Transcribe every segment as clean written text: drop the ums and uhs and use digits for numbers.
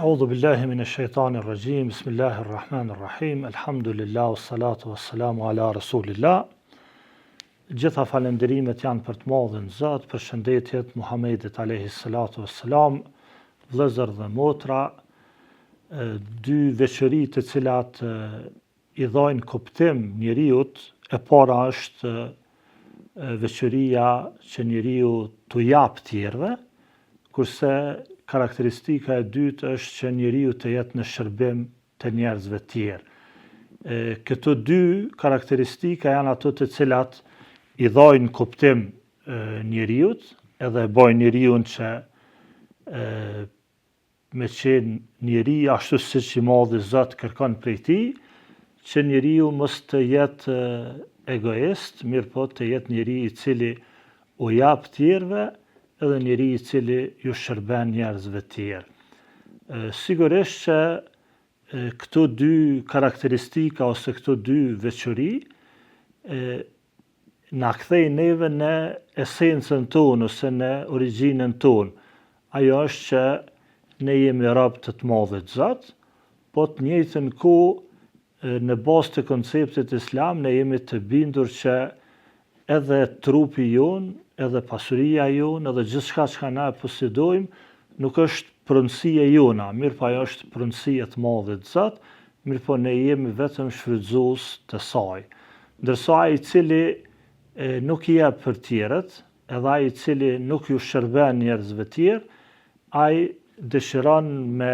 A'udhu billahi minash shaitanir rajim. Bismillahir rahmanir rahim. Alhamdulillah wassalatu wassalamu ala rasulillah. Gjitha falenderimet janë për të madhin Zot, për shëndetjet Muhamedit alayhi salatu wassalam, vëllezër dhe motra, dy veçori të cilat i dhajnë kuptim njeriut. E para është veçoria që njeriu t'u jap tjerëve, kurse karakteristika e dytë është që njeriu të jetë në shërbim të njerëzve tjerë. Këto dy karakteristika janë ato të cilat i dhajnë kuptim njeriut, edhe bojnë njeriun që me qenë njeri ashtu siç i madhi Zot kërkon prej tij, që njeriu mos të jetë egoist, mirë po të jetë njeri i cili u jap tjerëve, edhe njeri i cili ju shërben njerëzve tjerë. Sigurisht që këto dy karakteristika ose këto dy veçori na kthejnë neve në esencën tonë ose në origjinën tonë. Ajo është që ne jemi rob të madhit Zot, po të njëjtën kohë në bazë të konceptit islam ne jemi të bindur që edhe trupi jonë, edhe pasuria jonë, edhe gjithçka që na posedojmë, nuk është pronësia jona, mirë po ajo është pronësia të madhit Zot, mirë po ne jemi vetëm shfrytëzues të saj. Ndërsa ai i cili nuk i jep për tjerët, edhe ai i cili nuk ju shërben njerëzve tjerë, ai dëshiron me,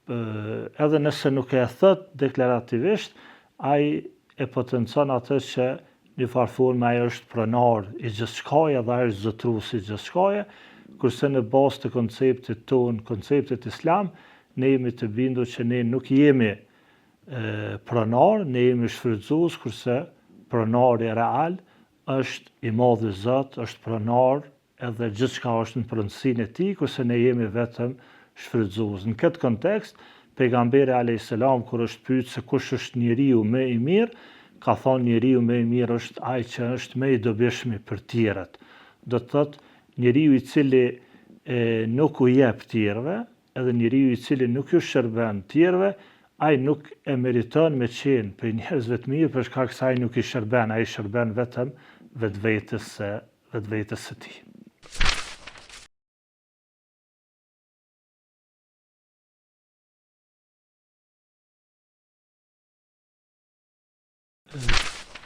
edhe nëse nuk e thot deklarativisht, ai e potencon atë që një farë forme ai është pronar i gjithçkaje dhe ai është zotrues i gjithçkaje, kurse në bazë të konceptit ton, konceptit islam, ne jemi të bindur që ne nuk jemi pronar, ne jemi shfrytëzues, kurse pronari real është i madhi Zot, është pronar, edhe gjithçka është në pronësinë e tij, kurse ne jemi vetëm shfrytëzues. Në këtë kontekst, pejgamberi alayhis salam kur është pyetur se kush është njeriu më i mirë, ka thonë njeriu më i mirë është ai që është më i dobishmi për tjerët. Do të thotë njeriu i cili nuk u jep tjerëve, edhe njeriu i cili nuk ju shërben tjerëve, ai nuk e meriton me qenë për njerëzve të mirë për shkak se ai nuk i shërben, ai shërben vetëm vetvetes së tij.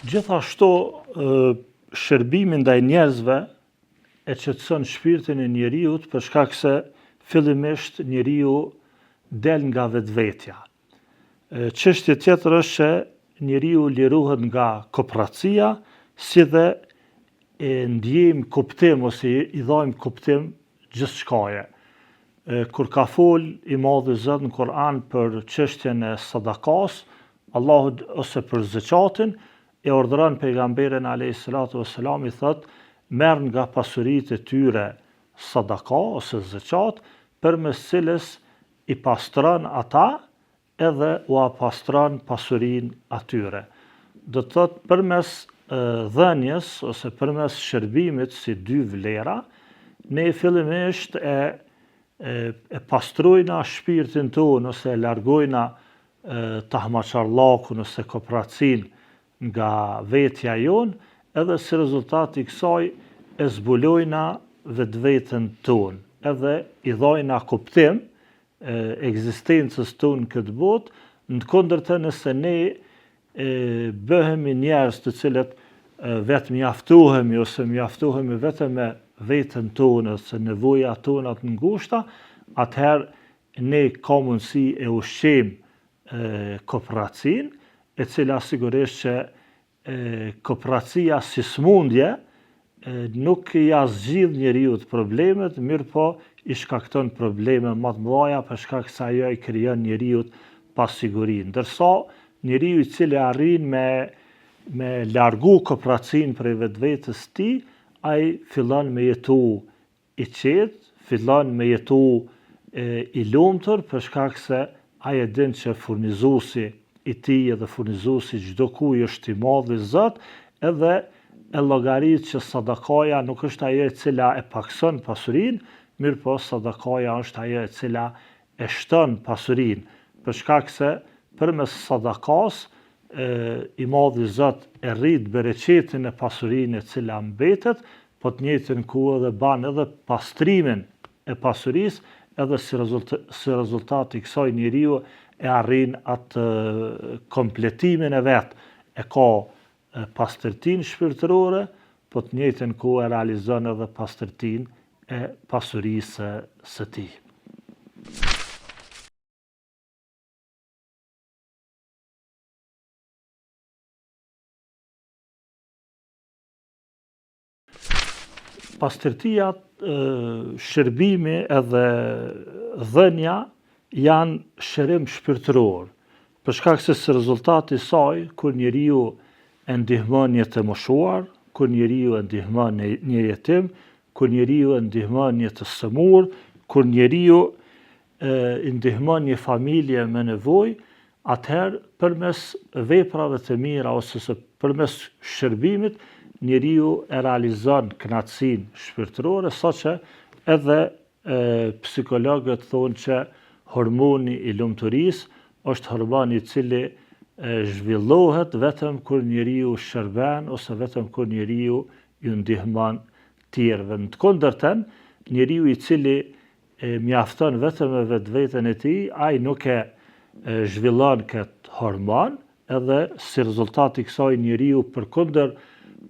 Gjithashtu, shërbimi ndaj njerëzve e qetëson shpirtin e njeriut për shkak se fillimisht njeriu del nga vetvetja. Çështja tjetër është që njeriu lirohet nga kopratësia, si dhe ndjejmë kuptim ose i dhajmë kuptim gjithçkaje. Kur ka fol i madhi Zot në Kur'an për çështjen e sadakas, Allahu ose për zakatin, e urdhëron pejgamberin alayhis salatu wassalam, i thot merr nga pasuritë e tyre sadaka ose zakat, përmes cilës i pastron ata edhe u pastron pasurinë atyre. Do të thot përmes dhënies ose përmes shërbimit si dy vlera, ne fillimisht e pastrojna shpirtin tonë ose e largojna tahmaqarllakun ose kopratësin nga vetja jonë, edhe si rezultat i kësaj e zbulojna vetveten tonë, edhe i dhajna kuptim ekzistencës tonë këtë botë, ndërkohë nëse ne bëhemi njerëz të cilët vetë mjaftohemi ose mjaftohemi vetëm me veten tonë ose nevojat tona të ngushta, atëherë ne ka mundësi e ushqejmë kopratësinë, e cila sigurisht që kopratësia si smundje nuk ja zgjidh njeriu problemet, mirë po i shkakton probleme më të mëdha për shkak se ajo i krijon njeriu pasiguri. Ndërsa njeriu I cili arrin me largu kopracin prej vetvetes tij, ai fillon me jetu I qetë, fillon me jetu I lumtur për shkak se ai e din që furnizuesi I tij edhe furnizuesi çdo kuj është I madh I Zot, edhe e llogarit që sadakaja nuk është ajo e cila e pakson pasurinë, mirë po sadakaja është ajo e cila e shton pasurinë, për shkak se përmes sadakas I madh I Zot e rrit bereqetin e pasurinë e cila mbetet, po të njëjtën kohë edhe ban edhe pastrimin e pasurisë, edhe si rezultat I kësaj njeriu e arrin atë kompletimin e vet, e ka pastërtinë shpirtërore, po të njëjtën kohë e realizon edhe pastërtinë e pasurisë së tij. Pastërtia, shërbimi edhe dhënia janë shërim shpirtëror, për shkak se si rezultati I saj, kur njeriu e ndihmon një të moshuar, kur njeriu e ndihmon një jetim, kur njeriu e ndihmon një të sëmur, kur njeriu I ndihmon një familje me nevojë, atëherë përmes veprave të mira ose përmes shërbimit njeriu e realizon kënaqësinë shpirtërore, saqë edhe psikologët thonë që hormoni I lumturisë është hormoni I cili zhvillohet vetëm kur njeriu shërben ose vetëm kur njeriu I ndihmon tjerëve. Në të kundërtën, njeriu I cili mjafton vetëm me vetveten e tij, ai nuk e zhvillon këtë hormon, edhe si rezultat I kësaj njeriu përkundër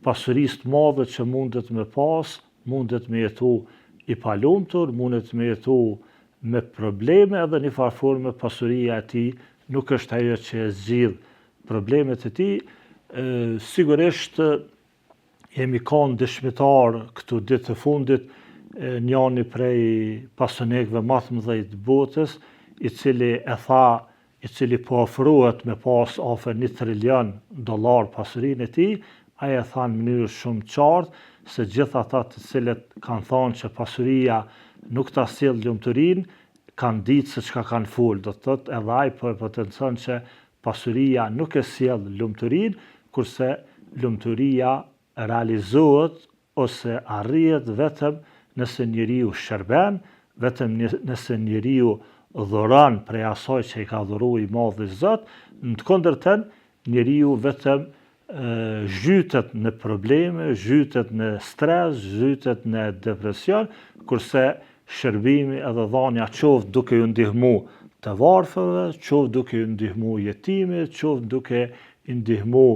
pasurisë të madhe që mundet me pas, mundet me jetu I palumtur, mundet me jetu me probleme, edhe një farë forme pasuria e tij nuk është ajo që e zgjidh problemet e tij. Sigurisht jemi kanë dëshmitar këtu ditë të fundit, njëri prej pasionikëve më të mëdhenj të botës, I cili po ofrohet me pas afër $1 trilion pasurinë e tij, ai e tha në mënyrë shumë qartë se gjithë ata të cilët kanë thënë që pasuria nuk ta sjell lumturinë, kanë ditë se çka kanë folë. Do të thotë edhe ai po e potencon që pasuria nuk e sjell lumturinë, kurse lumturia realizohet ose arrihet vetëm nëse njeriu shërben, vetëm nëse njeriu dhuron prej asaj që I ka dhuruar I madhi Zot. Në të kundërtën, njeriu vetëm zhytet në probleme, zhytet në stres, zhytet në depresion, kurse shërbimi edhe dhënia qoftë duke ju ndihmu të varfërve, qoftë duke ju ndihmu jetimit, qoftë duke I ndihmu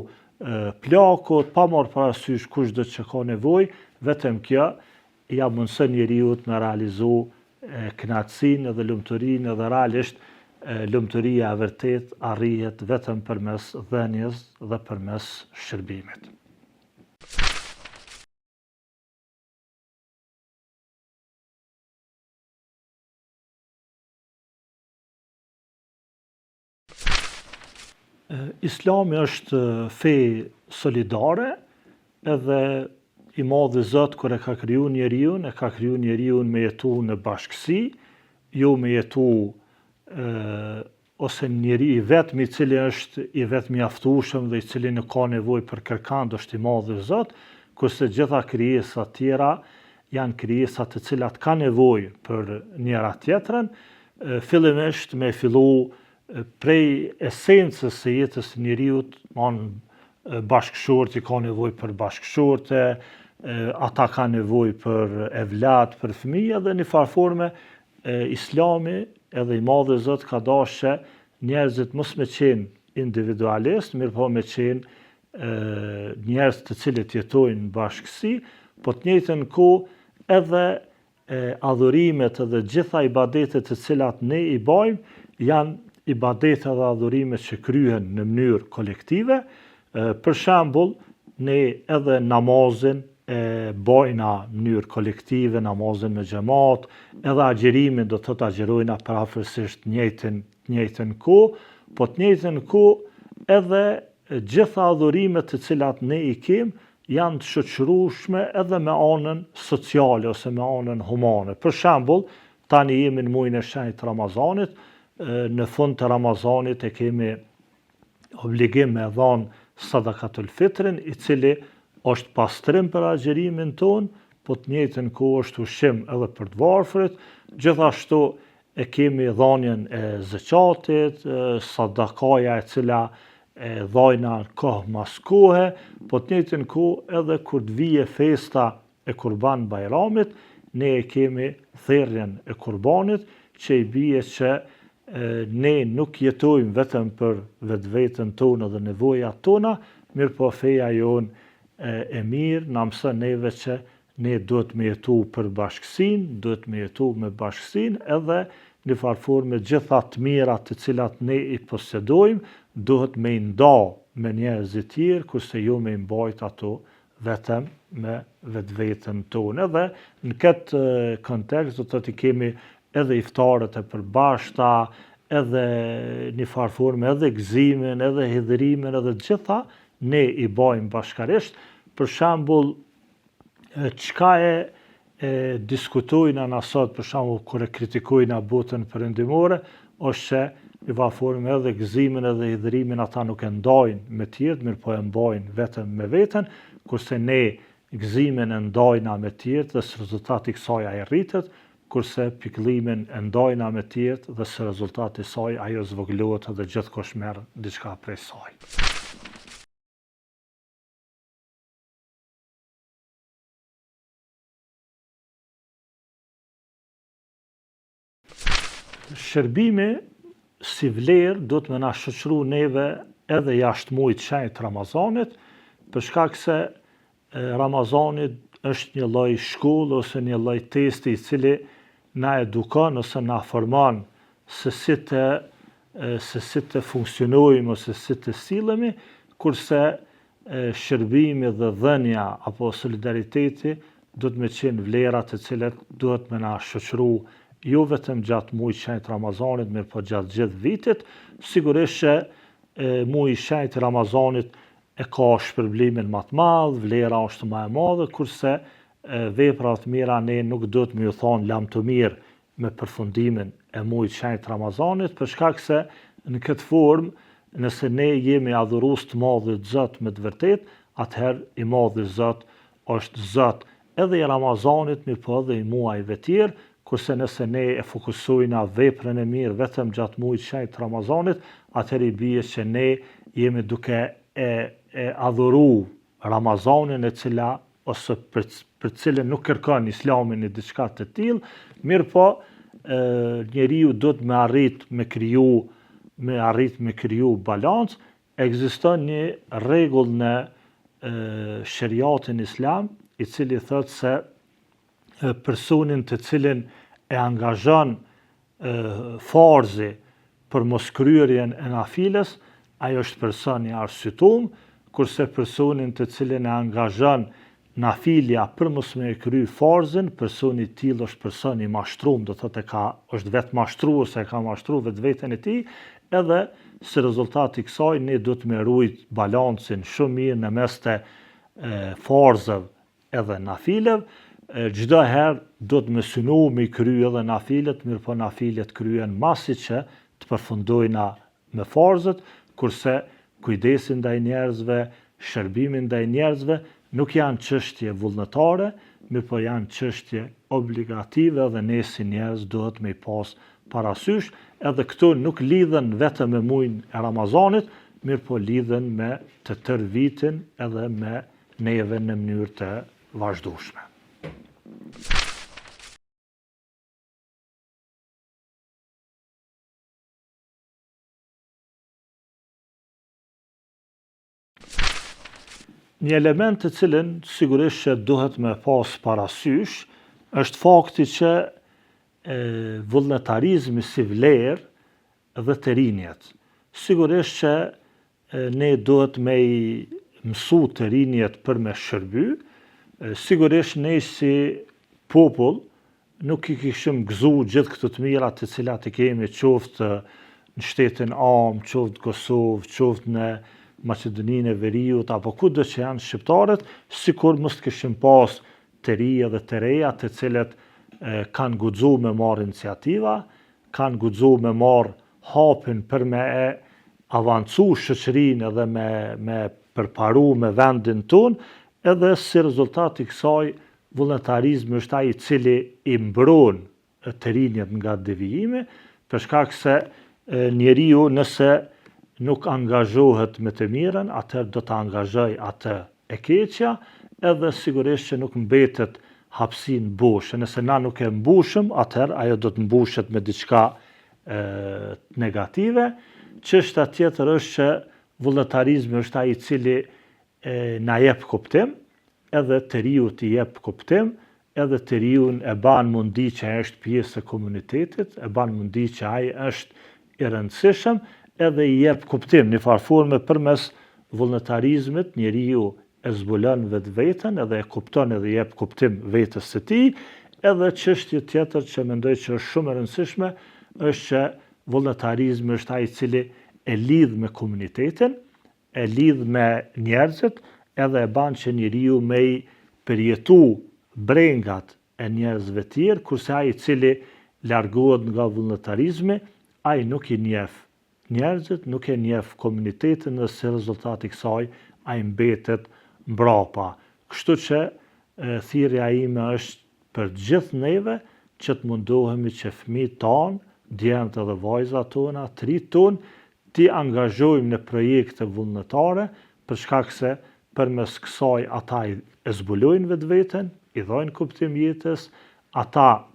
plakut, pa marrë parasysh kushdo që ka nevojë, vetëm kjo ja mundson njeriu me realizu kënaqësinë edhe lumturinë, edhe realisht lumturia e vërtet arrihet vetëm përmes dhënies dhe përmes shërbimit. Islami është fe solidare, edhe I madhi Zot kur e ka kriju njeriun, e ka kriju njeriun me jetu në bashkësi, jo me jetu ose njeri I vetmi I cili është I vetmi mjaftueshëm dhe I cili nuk ka nevojë për kërkand është I madhi Zot, kurse gjitha krijesat tjera janë krijesa të cilat kanë nevojë për njëra tjetrën, fillimisht me fillu prej esencës së jetës së njeriut, bashkëshorti ka nevojë për bashkëshorte, ata kanë nevojë për evlat, për fëmijë, dhe në farë forme Islami edhe I madhi Zot ka dashur që njerëzit mos me qenë individualist, mirë po me qenë njerëz të cilët jetojnë në bashkësi, po të njëjtën kohë edhe adhurimet edhe gjitha ibadetet të cilat ne I bëjmë janë ibadetet dhe adhurimet që kryhen në mënyrë kolektive. Për shembull, ne edhe namazin bëjna në mënyrë kolektive, namazin me xhamat, edhe agjerimin do të thotë agjerojna parafërsisht njëjtën kohë, po të njëjtën kohë edhe gjitha adhurimet të cilat ne i kemi janë të shoqërueshme edhe me anën sociale ose me anën humane. Për shembull, tani jemi në muajin e shenjtë të Ramazanit, në fund të Ramazanit e kemi obligim me dhënë sadakatul fitrin, i cili është pastrim për agjërimin ton, po të njëjtën kohë është ushqim edhe për të varfrit. Gjithashtu e kemi dhënien e zakatit, sadakaja e cila e dhajna kohë mas kohe, po të njëjtën kohë edhe kur të vije festa e Kurban Bajramit, ne e kemi thirrjen e kurbanit, që i bie që ne nuk jetojmë vetëm për vetveten tonë dhe nevojat tona, mirë po feja jonë e mirë na mëson neve që ne duhet me jetu për bashkësinë, duhet me jetu me bashkësinë, edhe në farë me gjitha të mirat të cilat ne i posedojmë, duhet me i nda me njerëz të tjerë, kurse jo me i mbajt ato vetëm me vetveten tonë. Edhe në këtë kontekst do të kemi edhe iftarët e përbashkëta, edhe në farë edhe gëzimin, edhe hidhrimin, edhe gjitha ne i bajmë bashkarisht. Për shembull, çka e diskutojnë në sot, për shembull, kur e kritikojnë botën perëndimore, është që i varfërim edhe gëzimin edhe hidhrimin ata nuk e ndajnë me tjerët, mirë po e mbajnë vetëm me veten, kurse ne gëzimin e ndajna me tjerët dhe së rezultati i kësaj ai rritet, kurse pikëllimin e ndajna me tjerët dhe së rezultati i saj ajo zvogëlohet dhe gjithkush merr diçka prej saj. Shërbimi si vlerë do të më na shoqëru neve edhe jashtë muajit shenjtë Ramazanit, për shkak se Ramazani është një lloj shkollë ose një lloj testi i cili na edukon ose na formon se si të funksionojmë ose si të sillemi, kurse shërbimi dhe dhënia apo solidariteti do të më qenë vlera të cilat duhet më na shoqëru jo vetëm gjatë muajit shenjtë Ramazanit, mirë po gjatë gjithë vitit. Sigurisht që muaji i shenjtë Ramazanit e ka shpërblimin më të madh, vlera është më e madhe, kurse veprat të mira ne nuk do të më ju thonë lam të mirë me përfundimin e muajit shenjtë Ramazanit, për shkak se në këtë formë, nëse ne jemi adhurues të madhit Zot me të vërtetë, atëherë i madhi Zot është Zot edhe i Ramazanit, mirë po edhe i muajve tjerë, kurse nëse ne e fokusojna veprën e mirë vetëm gjatë muajit shenjtë Ramazanit, atëherë i bie që ne jemi duke e adhuru Ramazanin e cila ose për cilën nuk kërkon Islami në diçka të tillë, mirë po njeriu do të me arrit me kriju balancë. Ekziston një rregull në shariatin islam, i cili thotë se personin të cilin e angazhon farzi për moskryerjen e nafiles, ai është person i arsytum, kurse personin të cilin e angazhon nafilja për mos me kry farzin, personi i tillë është person i mashtruar, do thotë është vetë mashtruar se ka mashtruar vetveten e tij, edhe si rezultati i kësaj ne do të më ruajt balancin shumë mirë në mes të farzëve edhe nafileve. Çdo herë do të më synu me kry edhe nafilet, mirë po nafilet kryen masi që të përfundojna me farzët, kurse kujdesi ndaj njerëzve, shërbimi ndaj njerëzve nuk janë çështje vullnetare, mirë po janë çështje obligative dhe ne si njerëz duhet me i pas parasysh, edhe këto nuk lidhen vetëm me muajin e Ramazanit, mirë po lidhen me të tërë vitin edhe me neve në mënyrë të vazhdueshme. Një element të cilën sigurisht që duhet me pas parasysh është fakti që vullnetarizmi si vlerë dhe të rinjet. Sigurisht që ne duhet me i mësu të rinjet për me shërby, sigurisht ne si popull nuk i kishim gëzu gjithë këto të mirat të cilat i kemi qoftë në shtetin Am, qoftë Kosovë, qoftë në Maqedoninë e Veriut, apo kudo që janë shqiptarët, sikur mos kishim pas të rinj dhe të reja të cilët kanë guxuar me marrë iniciativa, kanë guxuar me marrë hapin për me avancu shoqërinë edhe me përparu me vendin ton, edhe si rezultat i kësaj vullnetarizmi është ai i cili i mbron të rinjët nga devijimi, për shkak se njeriu nëse nuk angazhohet me të mirën, atëherë do të angazhoj atë e keqja, edhe sigurisht që nuk mbetet hapësinë boshe. Nëse na nuk e mbushëm, atëherë ajo do të mbushet me diçka negative. Çështja tjetër është që vullnetarizmi është ai i cili na jep kuptim, edhe të riut i jep kuptim, edhe të riun e ban mundi që ai është pjesë e komunitetit, e ban mundi që ai është i rëndësishëm, edhe i jep kuptim në farforme përmes vullnetarizmit, njeriu e zbulon vetveten edhe e kupton edhe i jep kuptim vetes së tij. Edhe çështje tjetër që mendoj që është shumë e rëndësishme është që vullnetarizmi është ai i cili e lidh me komunitetin, e lidh me njerëzit, edhe e ban që njeriu me i përjetu brengat e njerëzve tjerë, kurse ai i cili largohet nga vullnetarizmi, ai nuk i njeh njerëzit, nuk e njeh komunitetin, dhe si rezultat i kësaj ai mbetet mbrapa. Kështu që thirrja ime është për gjithë neve që të mundohemi që fëmijët tanë, djemtë edhe vajzat tona, të rinjt tonë, t'i angazhojmë në projekte vullnetare, për shkak se përmes kësaj ata e zbulojnë vetveten, i dhajnë kuptim jetës, ata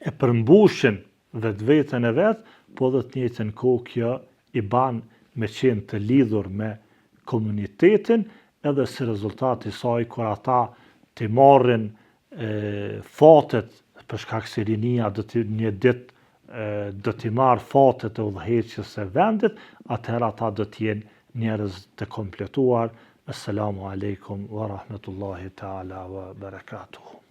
e përmbushin vetveten e vet, po dhe të njëjtën kohë kjo i ban me qenë të lidhur me komunitetin, edhe si rezultat i saj kur ata t'i marrin fatet, për shkak se rinia një ditë do t'i marrë fatet e udhëheqjes së vendit, atëherë ata do t'jenë njerëz të kompletuar. Assalamu alaikum wa rahmetullahi ta'ala wa barakatuhu.